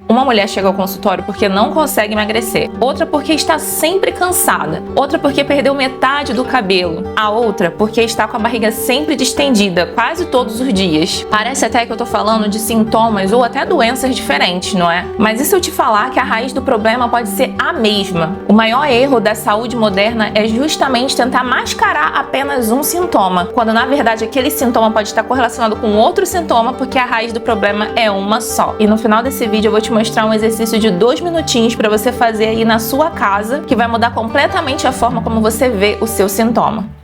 Uma mulher chega ao consultório porque não consegue emagrecer, outra porque está sempre cansada, outra porque perdeu metade do cabelo, a outra porque está com a barriga sempre distendida, quase todos os dias. Parece até que eu tô falando de sintomas ou até doenças diferentes, não é? Mas e se eu te falar que a raiz do problema pode ser a mesma? O maior erro da saúde moderna é justamente tentar mascarar apenas um sintoma, quando na verdade aquele sintoma pode estar correlacionado com outro sintoma, porque a raiz do problema é uma só. E no final desse vídeo eu vou te mostrar um exercício de 2 minutinhos para você fazer aí na sua casa, que vai mudar completamente a forma como você vê o seu sintoma.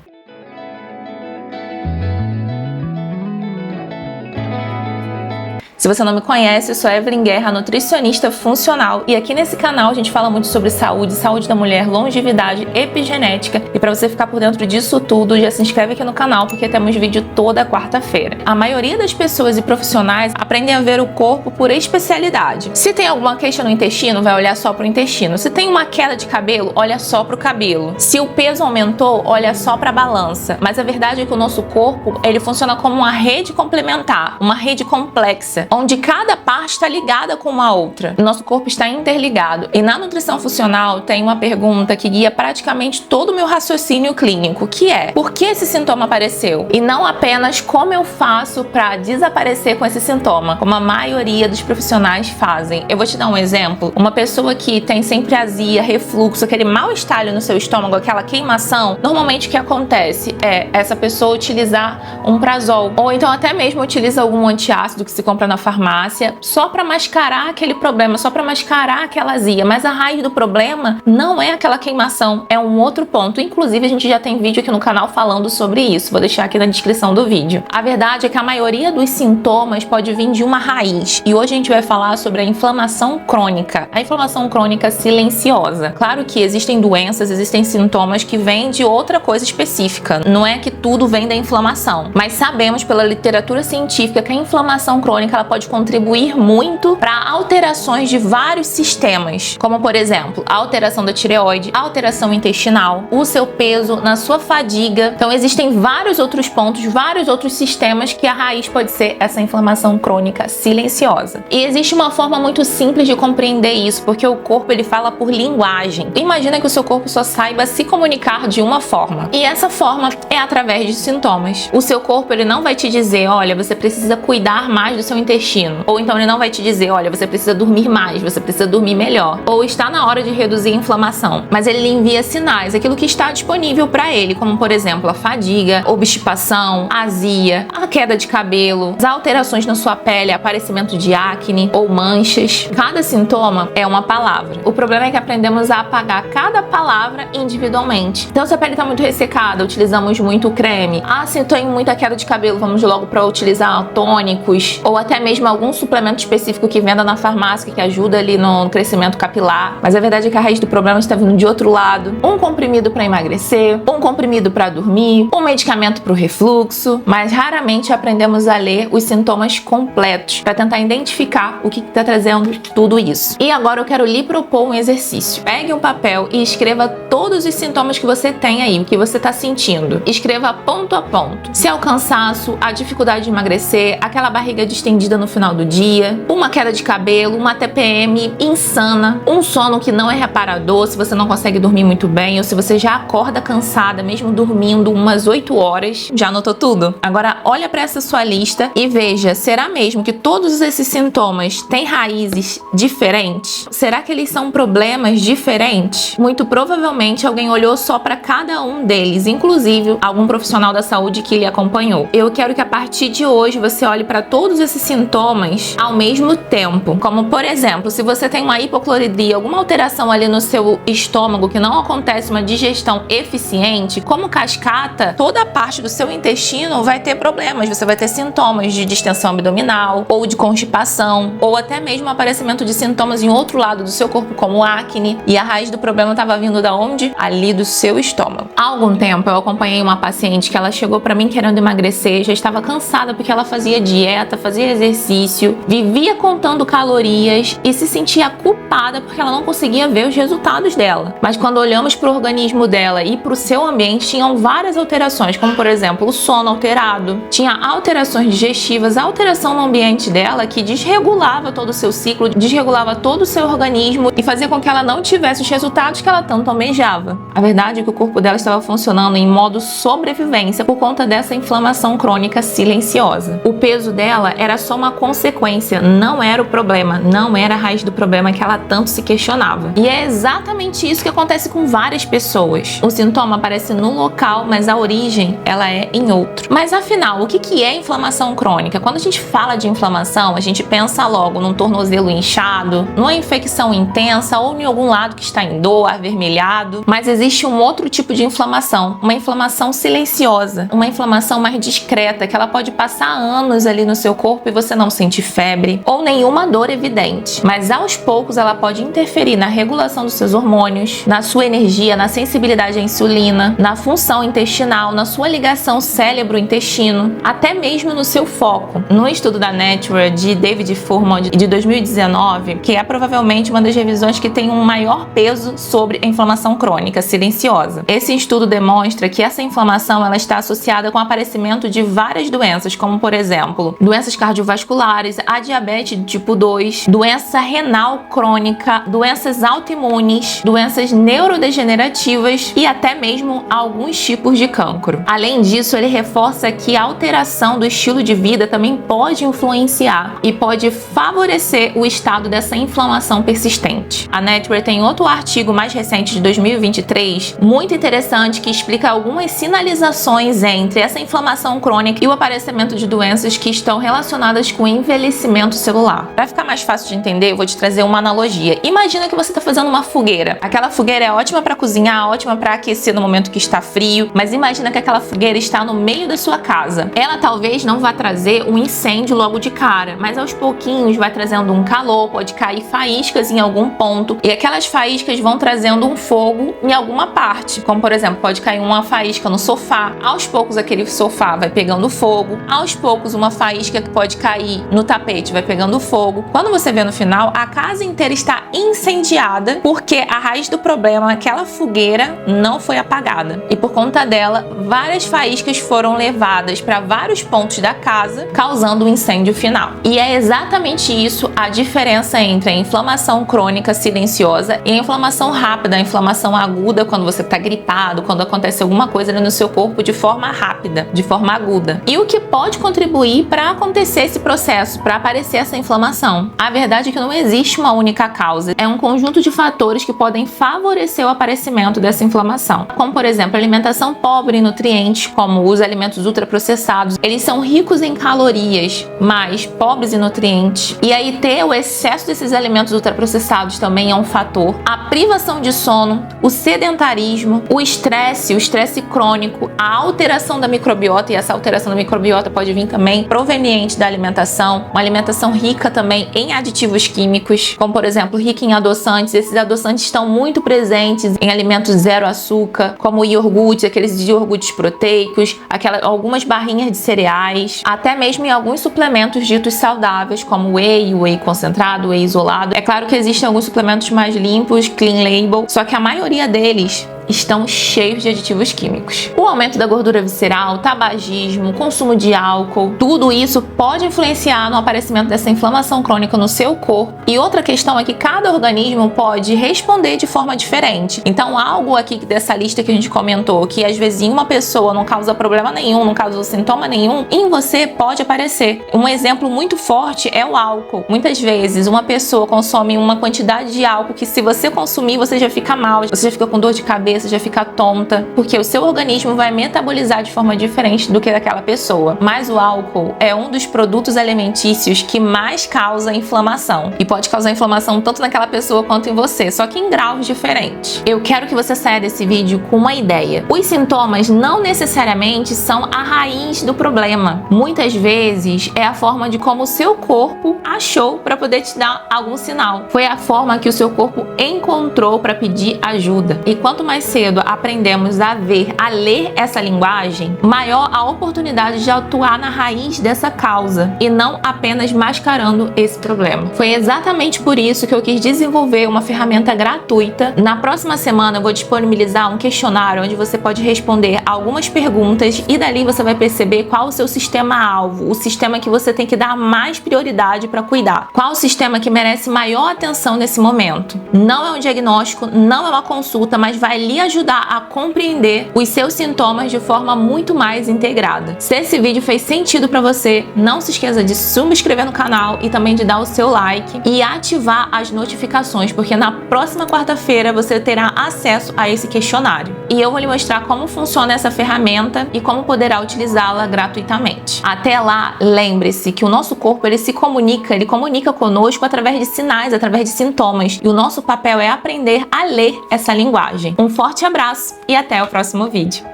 Se você não me conhece, eu sou Evelyn Guerra, nutricionista funcional, e aqui nesse canal a gente fala muito sobre saúde, saúde da mulher, longevidade, epigenética, e para você ficar por dentro disso tudo, já se inscreve aqui no canal porque temos vídeo toda quarta-feira. A maioria das pessoas e profissionais aprendem a ver o corpo por especialidade. Se tem alguma queixa no intestino, vai olhar só para o intestino. Se tem uma queda de cabelo, olha só para o cabelo. Se o peso aumentou, olha só para a balança. Mas a verdade é que o nosso corpo, ele funciona como uma rede complementar, uma rede complexa, onde cada parte está ligada com uma outra. O nosso corpo está interligado. E na nutrição funcional tem uma pergunta que guia praticamente todo o meu raciocínio clínico, que é: por que esse sintoma apareceu? E não apenas como eu faço para desaparecer com esse sintoma, como a maioria dos profissionais fazem. Eu vou te dar um exemplo. Uma pessoa que tem sempre azia, refluxo, aquele mal-estar no seu estômago, aquela queimação, normalmente o que acontece é essa pessoa utilizar um Prazol, ou então até mesmo utiliza algum antiácido que se compra na farmácia, só para mascarar aquele problema, só para mascarar aquela azia. Mas a raiz do problema não é aquela queimação, é um outro ponto. Inclusive a gente já tem vídeo aqui no canal falando sobre isso, vou deixar aqui na descrição do vídeo. A verdade é que a maioria dos sintomas pode vir de uma raiz, e hoje a gente vai falar sobre a inflamação crônica, a inflamação crônica silenciosa. Claro que existem doenças, existem sintomas que vêm de outra coisa específica, não é que tudo vem da inflamação, mas sabemos pela literatura científica que a inflamação crônica ela pode contribuir muito para alterações de vários sistemas, como por exemplo, a alteração da tireoide, a alteração intestinal, o seu peso, na sua fadiga. Então existem vários outros pontos, vários outros sistemas que a raiz pode ser essa inflamação crônica silenciosa. E existe uma forma muito simples de compreender isso, porque o corpo ele fala por linguagem. Imagina que o seu corpo só saiba se comunicar de uma forma, e essa forma é através de sintomas. O seu corpo ele não vai te dizer: olha, você precisa cuidar mais do seu intestino, ou então ele não vai te dizer: olha, você precisa dormir mais, você precisa dormir melhor, ou está na hora de reduzir a inflamação. Mas ele lhe envia sinais, aquilo que está disponível para ele, como por exemplo a fadiga, obstipação, azia, a queda de cabelo, as alterações na sua pele, aparecimento de acne ou manchas. Cada sintoma é uma palavra. O problema é que aprendemos a apagar cada palavra individualmente. Então, se a pele está muito ressecada, utilizamos muito creme. Ah, se tem muita queda de cabelo, vamos logo para utilizar tônicos, ou até mesmo algum suplemento específico que venda na farmácia que ajuda ali no crescimento capilar. Mas a verdade é que a raiz do problema está vindo de outro lado. Um comprimido para emagrecer, um comprimido para dormir, um medicamento para o refluxo, mas raramente aprendemos a ler os sintomas completos para tentar identificar o que está trazendo tudo isso. E agora eu quero lhe propor um exercício. Pegue um papel e escreva todos os sintomas que você tem aí, o que você está sentindo. Escreva ponto a ponto. Se é o cansaço, a dificuldade de emagrecer, aquela barriga distendida no final do dia, uma queda de cabelo, uma TPM insana, um sono que não é reparador, se você não consegue dormir muito bem, ou se você já acorda cansada, mesmo dormindo umas 8 horas. Já anotou tudo? Agora olha para essa sua lista e veja, será mesmo que todos esses sintomas têm raízes diferentes? Será que eles são problemas diferentes? Muito provavelmente alguém olhou só para cada um deles, inclusive algum profissional da saúde que lhe acompanhou. Eu quero que a partir de hoje você olhe para todos esses sintomas ao mesmo tempo. Como por exemplo, se você tem uma hipocloridria, alguma alteração ali no seu estômago que não acontece uma digestão eficiente, como cascata, toda a parte do seu intestino vai ter problemas. Você vai ter sintomas de distensão abdominal, ou de constipação, ou até mesmo aparecimento de sintomas em outro lado do seu corpo, como acne. E a raiz do problema estava vindo da onde? Ali do seu estômago. Há algum tempo eu acompanhei uma paciente que ela chegou para mim querendo emagrecer, já estava cansada porque ela fazia dieta, fazia exercício exercício, vivia contando calorias e se sentia culpada porque ela não conseguia ver os resultados dela. Mas quando olhamos para o organismo dela e para o seu ambiente, tinham várias alterações, como por exemplo o sono alterado, tinha alterações digestivas, alteração no ambiente dela que desregulava todo o seu ciclo, desregulava todo o seu organismo e fazia com que ela não tivesse os resultados que ela tanto almejava. A verdade é que o corpo dela estava funcionando em modo sobrevivência por conta dessa inflamação crônica silenciosa. O peso dela era só uma consequência, não era o problema, não era a raiz do problema que ela tanto se questionava. E é exatamente isso que acontece com várias pessoas. O sintoma aparece no local, mas a origem ela é em outro. Mas afinal, o que é inflamação crônica? Quando a gente fala de inflamação, a gente pensa logo num tornozelo inchado, numa infecção intensa ou em algum lado que está em dor, avermelhado. Mas existe um outro tipo de inflamação, uma inflamação silenciosa, uma inflamação mais discreta, que ela pode passar anos ali no seu corpo e você não sente febre ou nenhuma dor evidente. Mas aos poucos ela pode interferir na regulação dos seus hormônios, na sua energia, na sensibilidade à insulina, na função intestinal, na sua ligação cérebro-intestino, até mesmo no seu foco. No estudo da Nature de David Furman de 2019, que é provavelmente uma das revisões que tem um maior peso sobre a inflamação crônica silenciosa. Esse estudo demonstra que essa inflamação ela está associada com o aparecimento de várias doenças, como por exemplo, doenças cardiovasculares, a diabetes de tipo 2, doença renal crônica, doenças autoimunes, doenças neurodegenerativas e até mesmo alguns tipos de cancro. Além disso, ele reforça que a alteração do estilo de vida também pode influenciar e pode favorecer o estado dessa inflamação persistente. A Nature tem outro artigo mais recente de 2023, muito interessante, que explica algumas sinalizações entre essa inflamação crônica e o aparecimento de doenças que estão relacionadas com o envelhecimento celular. Para ficar mais fácil de entender, eu vou te trazer uma analogia. Imagina que você está fazendo uma fogueira. Aquela fogueira é ótima para cozinhar, ótima para aquecer no momento que está frio, mas imagina que aquela fogueira está no meio da sua casa. Ela talvez não vá trazer um incêndio logo de cara, mas aos pouquinhos vai trazendo um calor, pode cair faíscas em algum ponto e aquelas faíscas vão trazendo um fogo em alguma parte, como por exemplo, pode cair uma faísca no sofá, aos poucos aquele sofá vai pegando fogo, aos poucos uma faísca que pode cair no tapete vai pegando fogo. Quando você vê no final, a casa inteira está incendiada porque a raiz do problema, aquela fogueira, não foi apagada e por conta dela, várias faíscas foram levadas para vários pontos da casa, causando um incêndio final. E é exatamente isso a diferença entre a inflamação crônica silenciosa e a inflamação rápida, a inflamação aguda, quando você está gripado, quando acontece alguma coisa no seu corpo de forma rápida, de forma aguda. E o que pode contribuir para acontecer esse processo, para aparecer essa inflamação? A verdade é que não existe uma única causa, é um conjunto de fatores que podem favorecer o aparecimento dessa inflamação, como por exemplo, alimentação pobre em nutrientes, como os alimentos ultraprocessados. Eles são ricos em calorias, mas pobres em nutrientes. E aí ter o excesso desses alimentos ultraprocessados também é um fator. A privação de sono, o sedentarismo, o estresse crônico, a alteração da microbiota, e essa alteração da microbiota pode vir também proveniente da alimentação, uma alimentação rica também em aditivos químicos, como por exemplo, rica em adoçantes. Esses adoçantes estão muito presentes em alimentos zero açúcar, como iogurtes, aqueles iogurtes proteicos, algumas barrinhas de cereais, até mesmo em alguns suplementos ditos saudáveis, como whey concentrado, whey isolado. É claro que existem alguns suplementos mais limpos, clean label, só que a maioria deles estão cheios de aditivos químicos. O aumento da gordura visceral, tabagismo, consumo de álcool, tudo isso pode influenciar no aparecimento dessa inflamação crônica no seu corpo. E outra questão é que cada organismo pode responder de forma diferente. Então, algo aqui dessa lista que a gente comentou, que às vezes em uma pessoa não causa problema nenhum, não causa sintoma nenhum, em você pode aparecer. Um exemplo muito forte é o álcool. Muitas vezes uma pessoa consome uma quantidade de álcool que, se você consumir, você já fica mal, você já fica com dor de cabeça, já fica tonta, porque o seu organismo vai metabolizar de forma diferente do que daquela pessoa. Mas o álcool é um dos produtos alimentícios que mais causa inflamação, e pode causar inflamação tanto naquela pessoa quanto em você, só que em graus diferentes. Eu quero que você saia desse vídeo com uma ideia. Os sintomas não necessariamente são a raiz do problema. Muitas vezes é a forma de como o seu corpo achou para poder te dar algum sinal. Foi a forma que o seu corpo encontrou para pedir ajuda. E quanto mais mais cedo aprendemos a ver, a ler essa linguagem, maior a oportunidade de atuar na raiz dessa causa e não apenas mascarando esse problema. Foi exatamente por isso que eu quis desenvolver uma ferramenta gratuita. Na próxima semana eu vou disponibilizar um questionário onde você pode responder algumas perguntas e dali você vai perceber qual o seu sistema-alvo, o sistema que você tem que dar mais prioridade para cuidar. Qual o sistema que merece maior atenção nesse momento. Não é um diagnóstico, não é uma consulta, mas vai lhe ajudar a compreender os seus sintomas de forma muito mais integrada. Se esse vídeo fez sentido para você, não se esqueça de se inscrever no canal e também de dar o seu like e ativar as notificações, porque na próxima quarta-feira você terá acesso a esse questionário. E eu vou lhe mostrar como funciona essa ferramenta e como poderá utilizá-la gratuitamente. Até lá, lembre-se que o nosso corpo ele comunica conosco através de sinais, através de sintomas, e o nosso papel é aprender a ler essa linguagem. Um forte abraço e até o próximo vídeo.